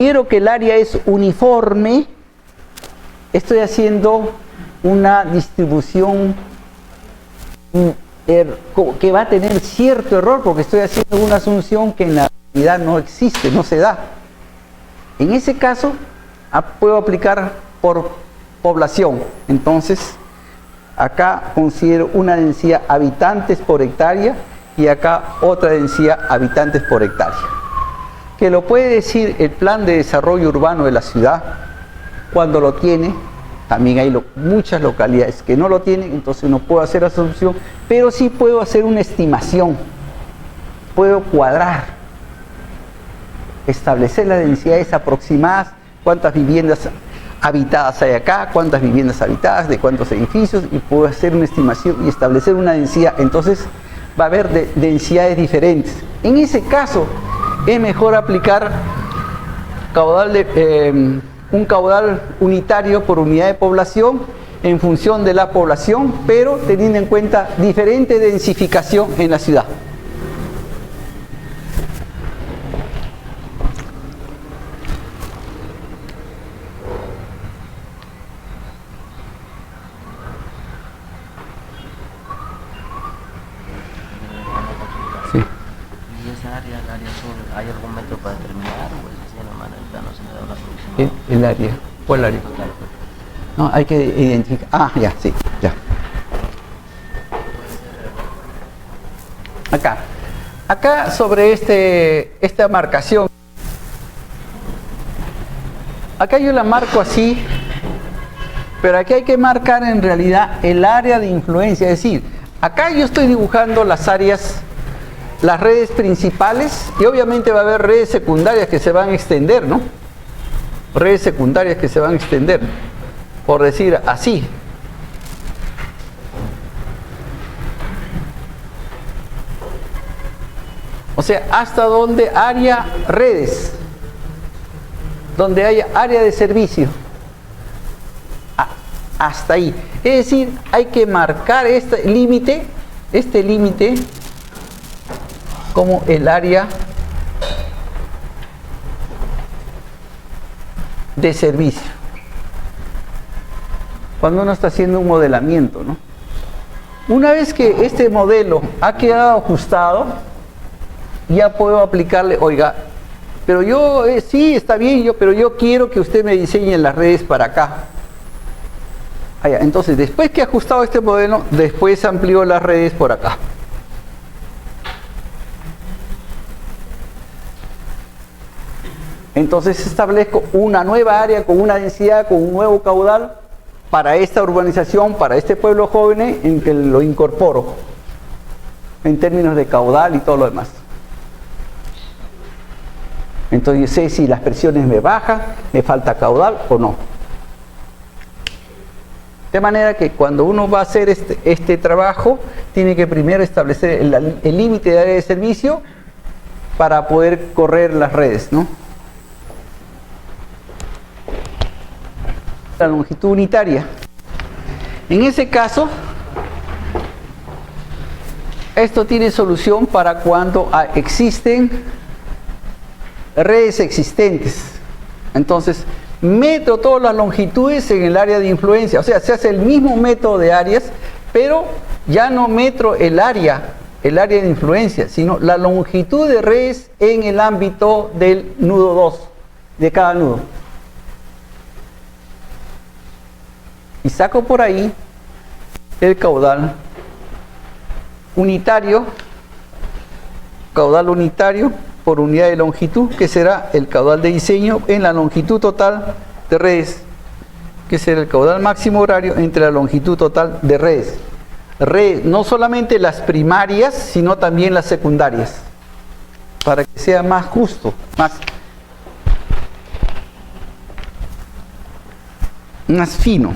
quiero que el área es uniforme, estoy haciendo una distribución que va a tener cierto error porque estoy haciendo una asunción que en la realidad no existe, no se da. En ese caso, puedo aplicar por población. Entonces, acá considero una densidad habitantes por hectárea y acá otra densidad habitantes por hectárea. Que lo puede decir el plan de desarrollo urbano de la ciudad cuando lo tiene. También hay muchas localidades que no lo tienen, entonces no puedo hacer asunción, pero sí puedo hacer una estimación. Puedo cuadrar, establecer las densidades aproximadas, cuántas viviendas habitadas hay acá, cuántas viviendas habitadas, de cuántos edificios, y puedo hacer una estimación y establecer una densidad. Entonces va a haber densidades diferentes. En ese caso es mejor aplicar un caudal unitario por unidad de población en función de la población, pero teniendo en cuenta diferente densificación en la ciudad. Sí. ¿Y esa área, el área azul, hay algún método para determinar o es así nomás en el plano se me da una aproximación? El área, ¿cuál área? No, hay que identificar. Ah, ya, sí, ya. Acá sobre esta marcación, acá yo la marco así, pero aquí hay que marcar en realidad el área de influencia, es decir, acá yo estoy dibujando las áreas, las redes principales, y obviamente va a haber redes secundarias que se van a extender, ¿no? Redes secundarias que se van a extender, por decir así. O sea, hasta donde haya redes, donde haya área de servicio, hasta ahí. Es decir, hay que marcar este límite como el área de servicio. Cuando uno está haciendo un modelamiento, ¿no? Una vez que este modelo ha quedado ajustado, ya puedo aplicarle, oiga, pero yo, sí, está bien, pero yo quiero que usted me diseñe las redes para acá. Entonces, después que he ajustado este modelo, después amplío las redes por acá. Entonces establezco una nueva área con una densidad, con un nuevo caudal para esta urbanización, para este pueblo joven, en que lo incorporo en términos de caudal y todo lo demás. Entonces yo sé si las presiones me bajan, me falta caudal o no. De manera que cuando uno va a hacer este trabajo, tiene que primero establecer el límite de área de servicio para poder correr las redes, ¿no? La longitud unitaria. En ese caso, esto tiene solución para cuando existen redes existentes. Entonces, meto todas las longitudes en el área de influencia. O sea, se hace el mismo método de áreas, pero ya no metro el área de influencia, sino la longitud de redes en el ámbito del nudo 2, de cada nudo. Y saco por ahí el caudal unitario por unidad de longitud, que será el caudal de diseño en la longitud total de redes, que será el caudal máximo horario entre la longitud total de redes. No solamente las primarias, sino también las secundarias, para que sea más justo, más fino.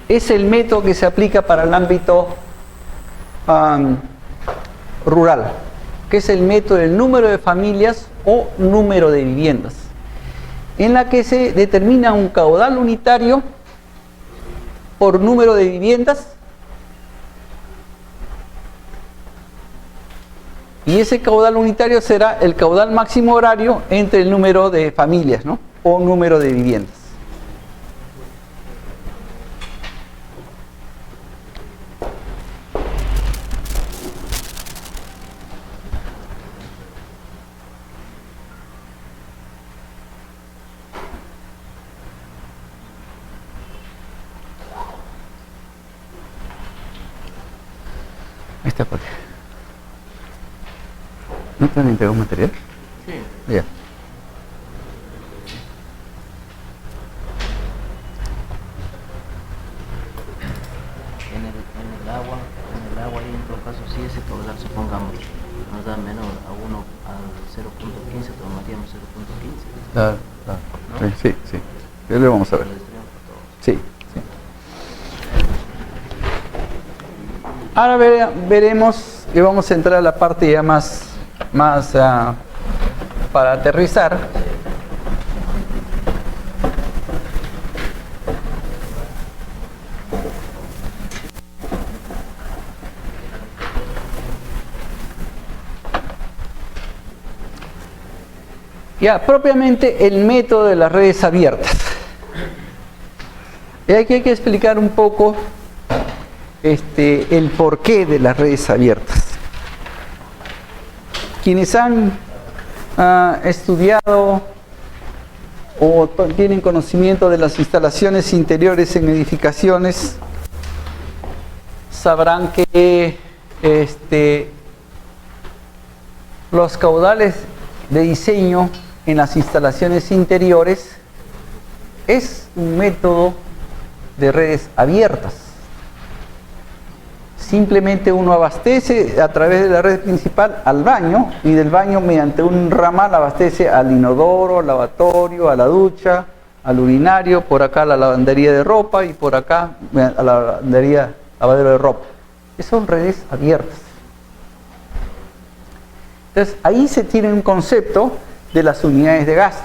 Es el método que se aplica para el ámbito rural, que es el método del número de familias o número de viviendas, en la que se determina un caudal unitario por número de viviendas Y ese caudal unitario será el caudal máximo horario entre el número de familias, ¿no? O número de viviendas. Ahí está, Pati. ¿No te han entregado material? Sí. Ya. En el agua ahí en todo caso, si ese caudal supongamos nos da menor a 1 al 0.15, tomaríamos 0.15. Claro, claro. ¿No? Sí, sí. Ya lo vamos a ver. Lo distribuimos por todos. Sí, sí. Ahora veremos y vamos a entrar a la parte ya más para aterrizar. Ya, propiamente el método de las redes abiertas. Y aquí hay que explicar un poco el porqué de las redes abiertas. Quienes han estudiado o tienen conocimiento de las instalaciones interiores en edificaciones sabrán que los caudales de diseño en las instalaciones interiores es un método de redes abiertas. Simplemente uno abastece a través de la red principal al baño y del baño mediante un ramal abastece al inodoro, al lavatorio, a la ducha, al urinario, por acá a la lavandería de ropa y por acá a la lavandería, lavadero de ropa. Son redes abiertas. Entonces ahí se tiene un concepto de las unidades de gasto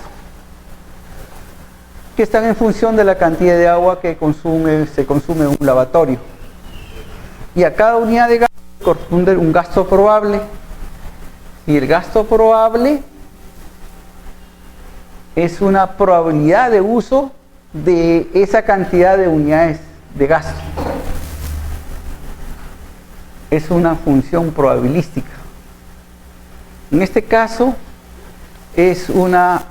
que están en función de la cantidad de agua que se consume en un lavatorio. Y a cada unidad de gasto corresponde un gasto probable. Y el gasto probable es una probabilidad de uso de esa cantidad de unidades de gasto. Es una función probabilística. En este caso es una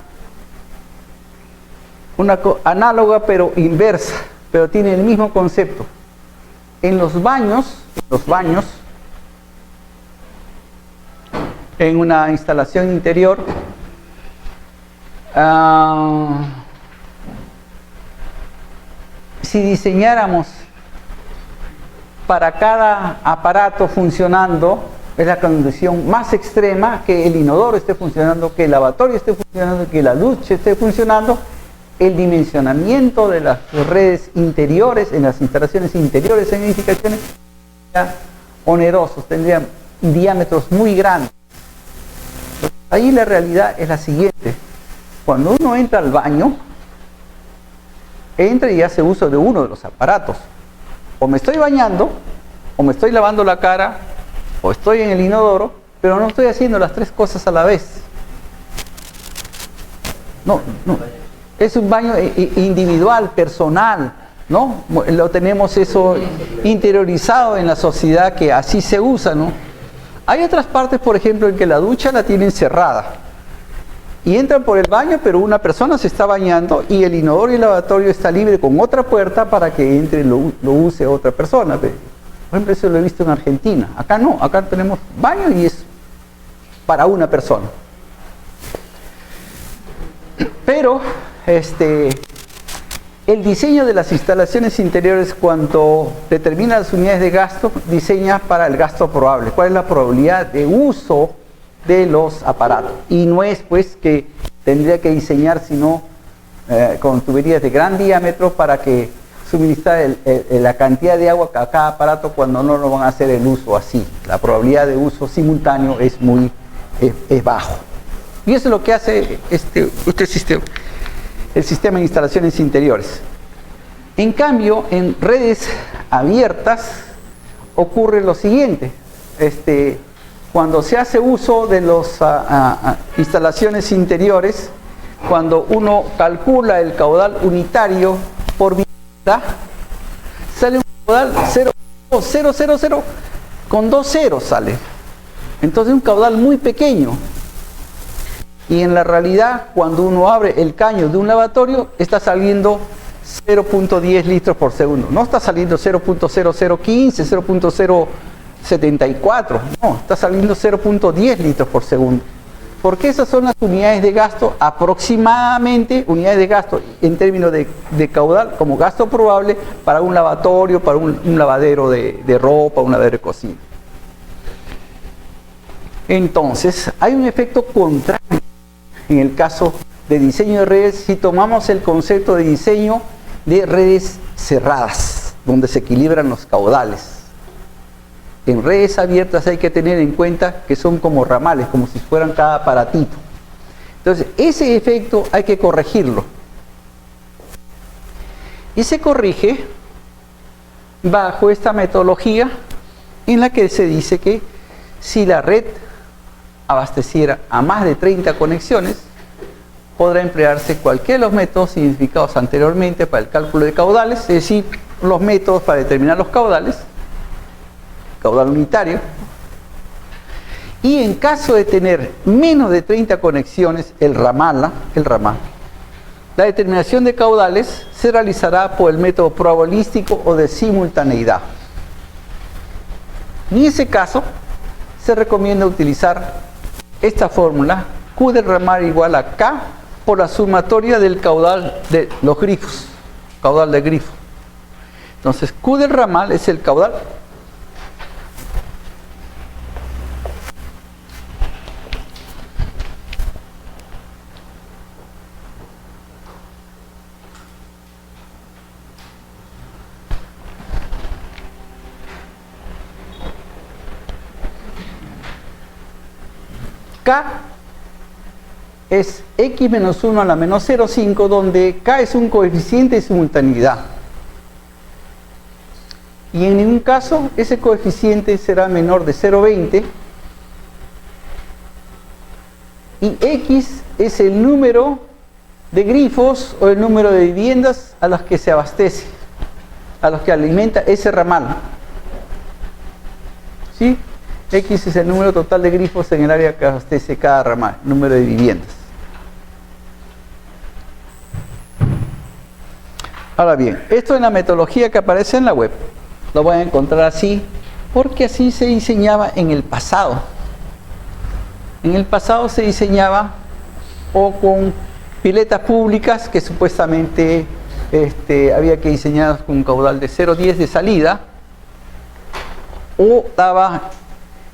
análoga pero inversa, pero tiene el mismo concepto. En los baños, en una instalación interior, si diseñáramos para cada aparato funcionando, es la condición más extrema, que el inodoro esté funcionando, que el lavatorio esté funcionando, que la ducha esté funcionando, el dimensionamiento de las redes interiores, en las instalaciones interiores en edificaciones, sería onerosos, tendrían diámetros muy grandes. Ahí la realidad es la siguiente: cuando uno entra al baño, entra y hace uso de uno de los aparatos. O me estoy bañando, o me estoy lavando la cara, o estoy en el inodoro, pero no estoy haciendo las tres cosas a la vez. No. Es un baño individual, personal, ¿no? Lo tenemos eso interiorizado en la sociedad, que así se usa, ¿no? Hay otras partes, por ejemplo, en que la ducha la tienen cerrada y entran por el baño, pero una persona se está bañando y el inodoro y el lavatorio está libre con otra puerta para que entre y lo use otra persona. Por ejemplo, eso lo he visto en Argentina. Acá no, acá tenemos baño y es para una persona. Pero el diseño de las instalaciones interiores, cuando determina las unidades de gasto, diseña para el gasto probable. ¿Cuál es la probabilidad de uso de los aparatos? Y no es pues que tendría que diseñar sino con tuberías de gran diámetro para que suministrar la cantidad de agua a cada aparato, cuando no lo van a hacer el uso así. La probabilidad de uso simultáneo es bajo. Y eso es lo que hace el sistema de instalaciones interiores. En cambio, en redes abiertas ocurre lo siguiente. cuando se hace uso de las instalaciones interiores, cuando uno calcula el caudal unitario por vivienda, sale un caudal 0,000 con 2 ceros sale. Entonces un caudal muy pequeño. Y en la realidad, cuando uno abre el caño de un lavatorio, está saliendo 0.10 litros por segundo. No está saliendo 0.0015, 0.074. No, está saliendo 0.10 litros por segundo. Porque esas son las unidades de gasto, aproximadamente unidades de gasto en términos de caudal, como gasto probable para un lavatorio, para un lavadero de ropa, un lavadero de cocina. Entonces, hay un efecto contrario en el caso de diseño de redes si tomamos el concepto de diseño de redes cerradas, donde se equilibran los caudales. En redes abiertas hay que tener en cuenta que son como ramales, como si fueran cada aparatito. Entonces, ese efecto hay que corregirlo. Y se corrige bajo esta metodología en la que se dice que si la red abasteciera a más de 30 conexiones, podrá emplearse cualquiera de los métodos identificados anteriormente para el cálculo de caudales, es decir, los métodos para determinar los caudales, caudal unitario, y en caso de tener menos de 30 conexiones, el ramal, la determinación de caudales se realizará por el método probabilístico o de simultaneidad. En ese caso, se recomienda utilizar esta fórmula, Q del ramal igual a K por la sumatoria del caudal de los grifos, caudal de grifo. Entonces, Q del ramal es el caudal K es x menos 1 a la menos 0,5, donde K es un coeficiente de simultaneidad. Y en ningún caso ese coeficiente será menor de 0,20. Y X es el número de grifos o el número de viviendas a las que se abastece, a los que alimenta ese ramal. ¿Sí? X es el número total de grifos en el área que abastece cada ramal, número de viviendas. Ahora bien, esto en la metodología que aparece en la web, lo voy a encontrar así, porque así se diseñaba en el pasado. En el pasado se diseñaba o con piletas públicas que supuestamente había que diseñar con un caudal de 0,10 de salida, o daba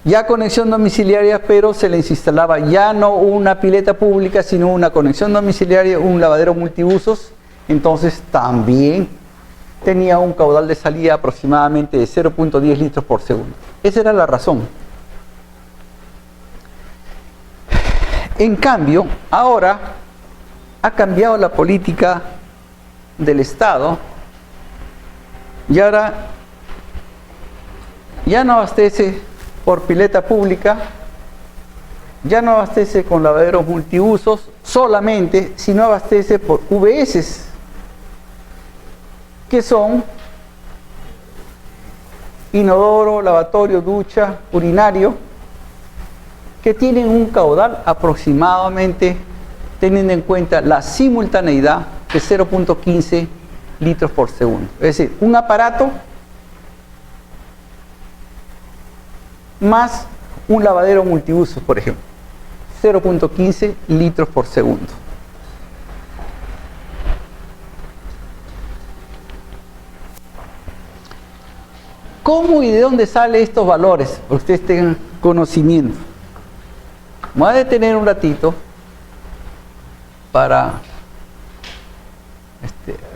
ya conexión domiciliaria, pero se les instalaba ya no una pileta pública, sino una conexión domiciliaria, un lavadero multiusos. Entonces también tenía un caudal de salida aproximadamente de 0.10 litros por segundo. Esa era la razón. En cambio, ahora ha cambiado la política del Estado y ahora ya no abastece por pileta pública, ya no abastece con lavaderos multiusos solamente, sino abastece por VS, que son inodoro, lavatorio, ducha, urinario, que tienen un caudal aproximadamente, teniendo en cuenta la simultaneidad, de 0.15 litros por segundo. Es decir, un aparato más un lavadero multiuso, por ejemplo, 0.15 litros por segundo. ¿Cómo y de dónde salen estos valores? Para que ustedes tengan conocimiento. Me voy a detener un ratito para a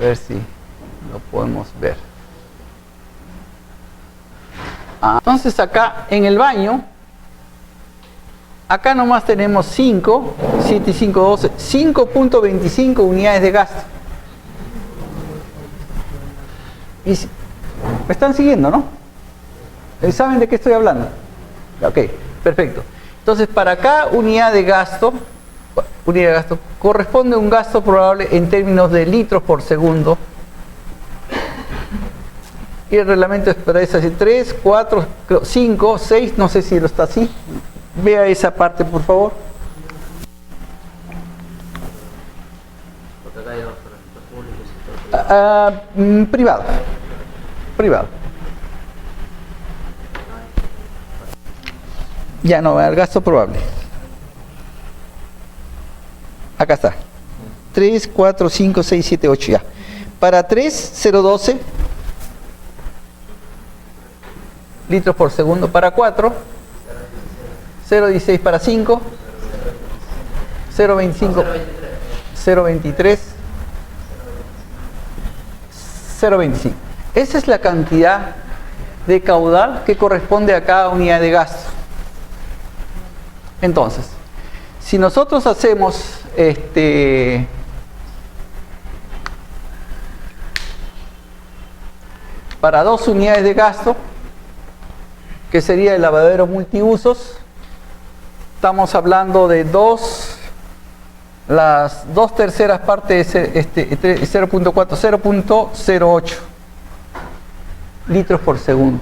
ver si lo podemos ver. Entonces acá en el baño, acá nomás tenemos 5, 7 y 5, 12, 5.25 unidades de gasto. Y me están siguiendo, ¿no? ¿Saben de qué estoy hablando? Ok. Perfecto. Entonces, para cada unidad de gasto, corresponde un gasto probable en términos de litros por segundo. Y el reglamento es así, 3, 4, 5, 6, no sé si lo está así. Vea esa parte, por favor. Privado. Privado. Ya no, el gasto probable. Acá está. 3, 4, 5, 6, 7, 8 ya. Para 3, 0,12 litros por segundo. Para 4, 0,16 para 5, 0,25, 0,23, 0,25. Esa es la cantidad de caudal que corresponde a cada unidad de gasto. Entonces, si nosotros hacemos para 2 unidades de gasto, que sería el lavadero multiusos, estamos hablando de las 2/3 partes de 0.4, 0.08 litros por segundo.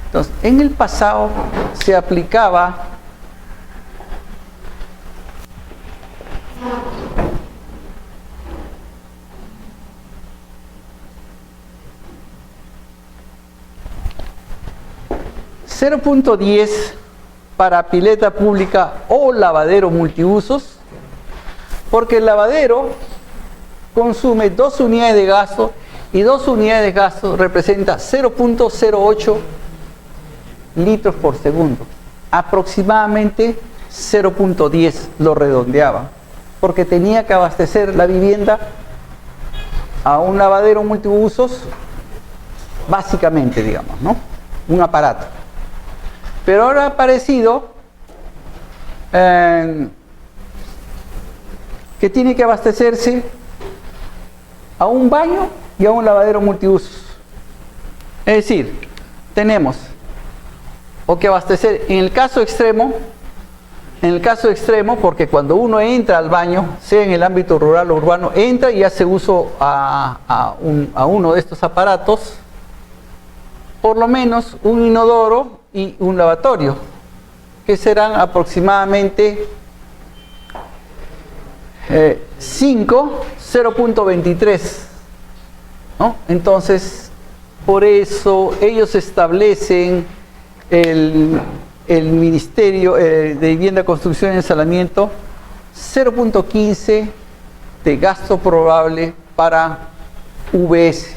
Entonces, en el pasado se aplicaba $0.10 para pileta pública o lavadero multiusos, porque el lavadero consume 2 unidades de gasto y 2 unidades de gasto representa 0.08 litros por segundo, aproximadamente 0.10 lo redondeaba, porque tenía que abastecer la vivienda a un lavadero multiusos, básicamente, digamos, ¿no? Un aparato. Pero ahora ha aparecido que tiene que abastecerse a un baño y a un lavadero multiusos. Es decir, tenemos o que abastecer en el caso extremo, porque cuando uno entra al baño, sea en el ámbito rural o urbano, entra y hace uso a uno de estos aparatos, por lo menos un inodoro y un lavatorio, que serán aproximadamente 0.23, ¿no? Entonces, por eso ellos establecen el Ministerio de Vivienda, Construcción y Ensalamiento 0.15 de gasto probable para VS.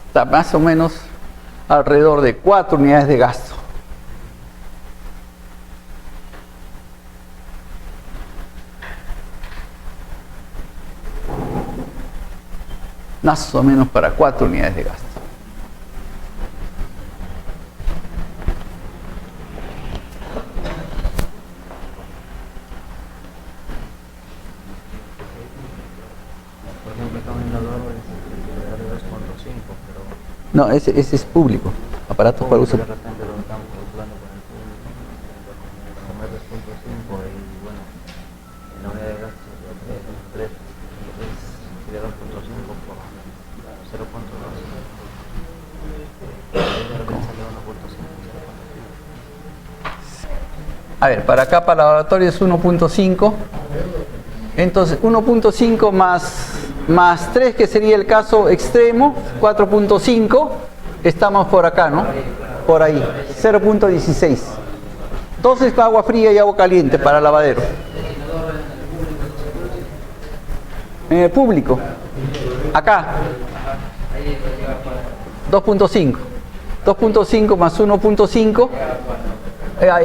Está más o menos alrededor de 4 unidades de gasto. Más o menos para 4 unidades de gasto. Por ejemplo, acá un inodoro es de 2.5, pero... No, ese es público, aparatos para uso. De repente lo estamos calculando con el público, como es 2.5 y bueno, en la unidad de gasto de 3, sería 2.5 por 0.2. A ver, para acá para el laboratorio es 1.5. Entonces 1.5 más 3, que sería el caso extremo, 4.5. Estamos por acá, ¿no? Por ahí, 0.16. 2 es agua fría y agua caliente para lavadero. En el público, acá, 2.5. 2.5 más 1.5,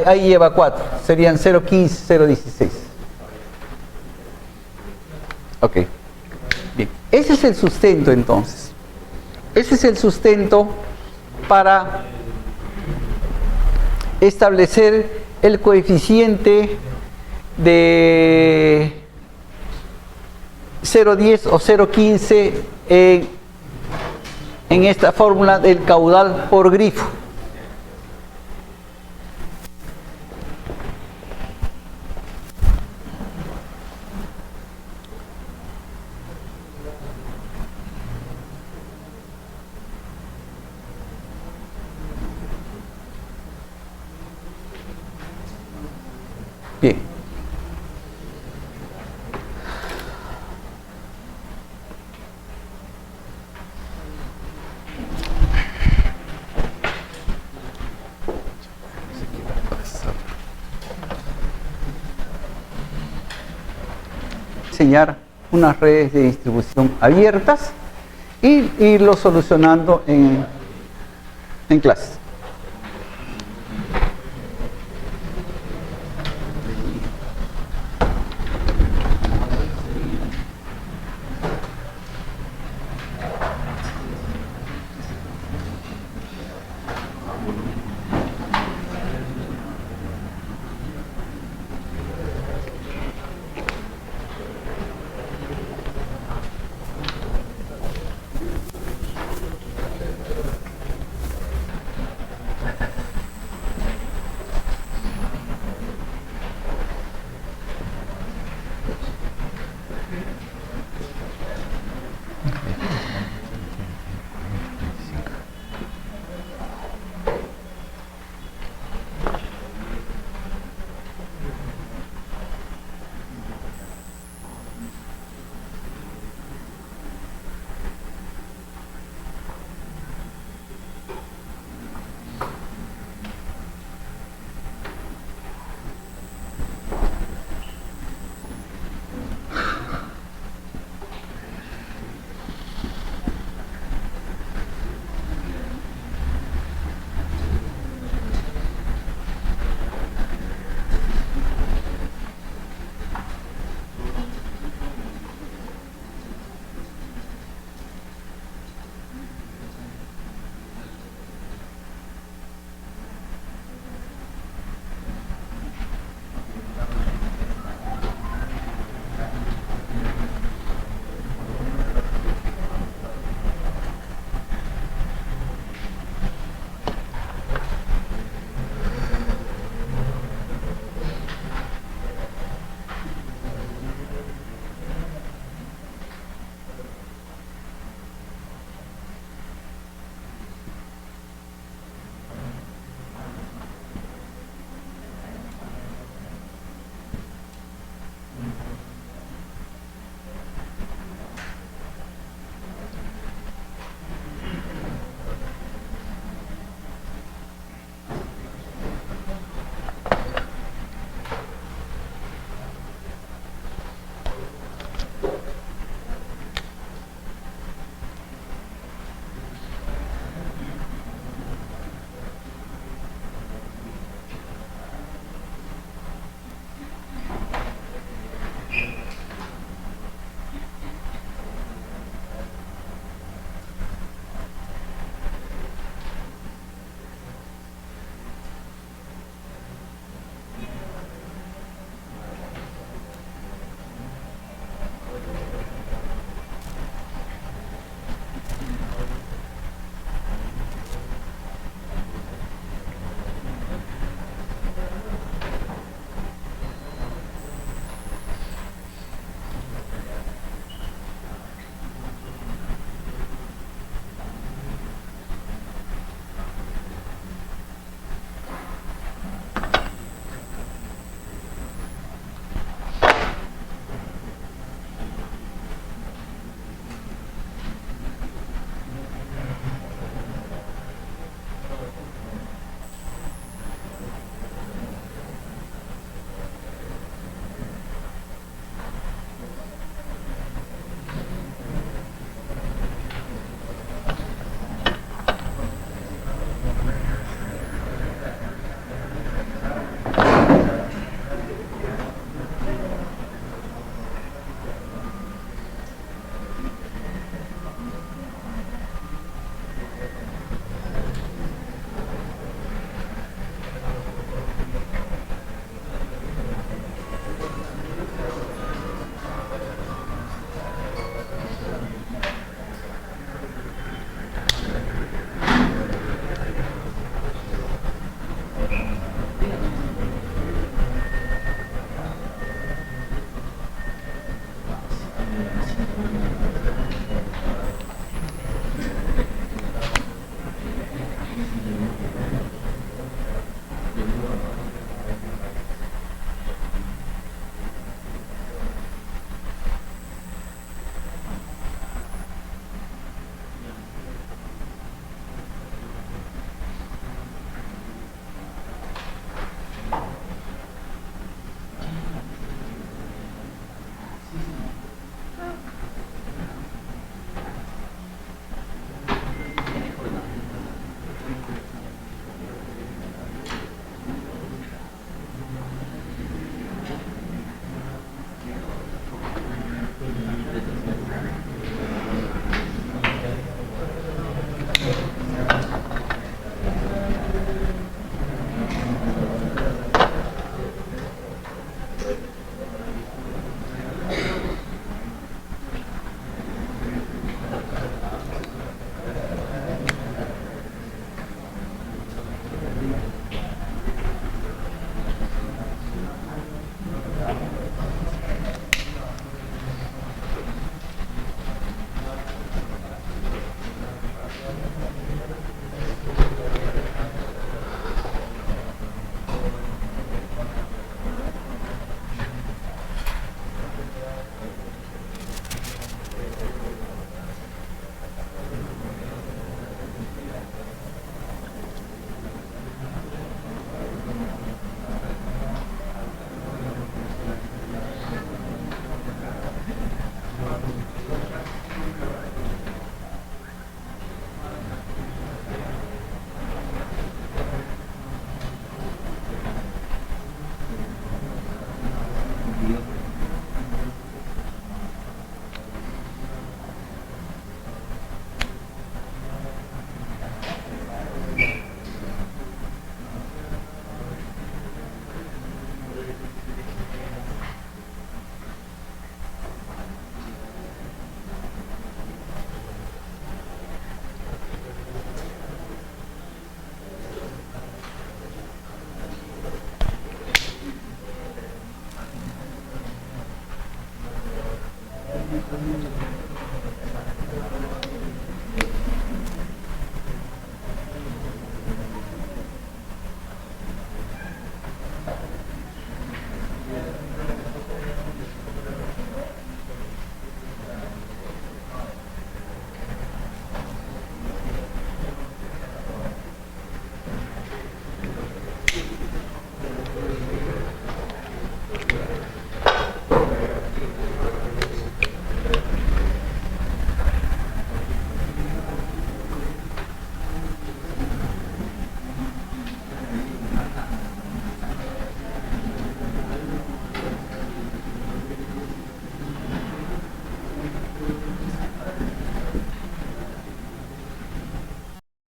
ahí lleva 4. Serían 0.15, 0.16. Ok. Bien. Ese es el sustento entonces. Ese es el sustento para establecer el coeficiente de 0,10 o 0,15 en esta fórmula del caudal por grifo. Bien. Diseñar unas redes de distribución abiertas y irlo solucionando en clases.